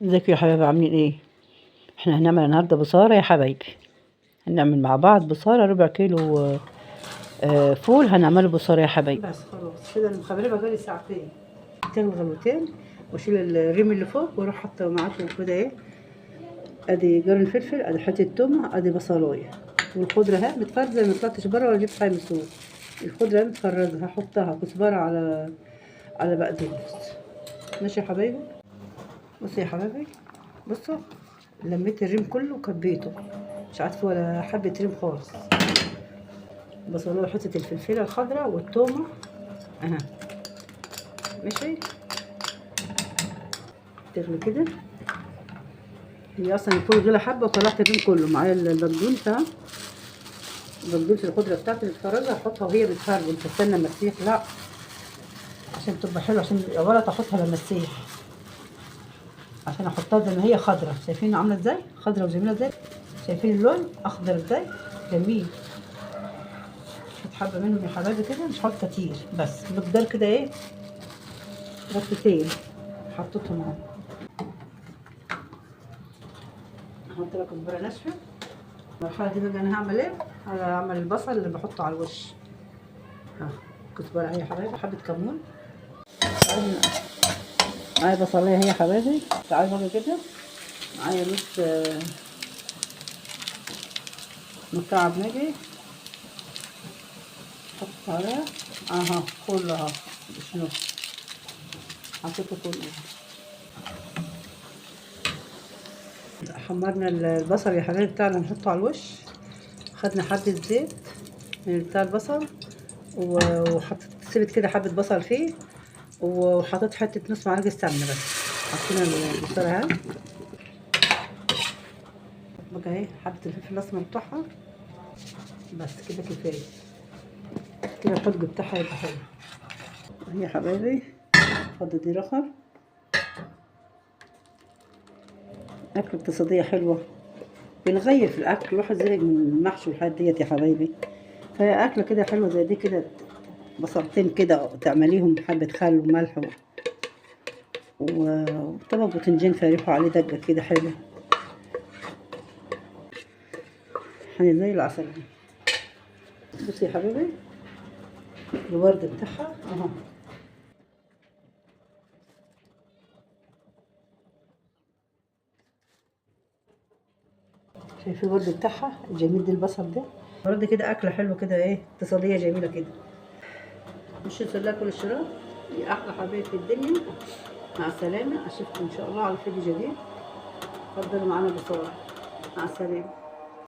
ازيكم يا حبايبي عاملين ايه؟ احنا هنعمل النهارده بصارة يا حبايبي. هنعمل مع بعض بصارة ربع كيلو فول هنعمله بصارة يا حبايبي. بس خلاص كده انا مخبريه بقالي ساعتين. تاني غلوتين واشيل الريم اللي فوق واروح حاطه معاكم كده ايه. ادي قرن فلفل، ادي حته تومه، ادي بصلايه، والخضره اهي متفرزه، ما طلعتش بره ولا جبت حاجه من السوق. الخضره اهي متفرزه هحطها كزبره على بقدونس. ماشي يا حبايبي. بصوا يا حبايبي، بصوا لميت الريم كله وكبيته، مش عارفه ولا حبه ريم خالص. بصلايه حته الفلفله الخضراء والثومه اها. ماشي تغلي كده. هي اصلا الفول غلى حبه وطلعت الريم كله معايا البقدونس اهو. البقدونس الخضره بتاعتي اللي اتفرزها احطها وهي بتفرز، مش هستنى اما تسيح، لا عشان تبقى حلوه، عشان ولا تحطها لما تسيح، عشان احطها زي ما هي خضره. شايفين عامله ازاي خضره وجميله ازاي؟ شايفين اللون اخضر ازاي جميل. حبه منهم يا حبايبي كده، مش هحط كتير، بس مقدار كده ايه، غطتين حطيتهم اهو. هحط لك كزبره ناشفه. المرحله دي بقى انا هعمل ايه؟ هعمل البصل اللي بحطه على الوش ها. كزبره اهي يا حبايبي، حبه كمون، معايا بصلايه اهي يا حبايبي. تعالوا بقى كده معايا نص مكعب ماجي، حط عليها اها كله اهو، مش نص، حطيته كله. حمرنا البصل يا حبايبي بتاعنا نحطه على الوش. خدنا حبة زيت من بتاع البصل وحطيت سبت كده حبة بصل فيه، وحطيت حتة نص معلقة سمنة بس. حطينا البصل اهي بقى اهي، حبة الفلفل الأسمر بتاعها بس كده كفاية كده. الحدق بتاعها يبقى حلو اهي يا حبايبي. فضل دي رخر أكل اقتصادية حلوة. بنغير في الأكل، الواحد زهق من المحشي والحاجات ديت يا حبايبي، فهي أكلة كده حلوة زي دي كده. بصلتين كده تعمليهم حبة خل وملح وطبق بتنجان فريحوا عليه دقة كده حلوة، يعني زي العسل. بصي يا حبيبي الورد بتاعها اهو. شايفين الورد بتاعها الجميل ده، البصل ده الورد كده. أكلة حلوة كده ايه، اقتصادية جميلة كده. مش نسلها كل الشراء. دي أحلى حبايب في الدنيا. مع السلامة، أشوفكم إن شاء الله على فيديو جديد. اتفضلوا معانا بسرعة. مع السلامة.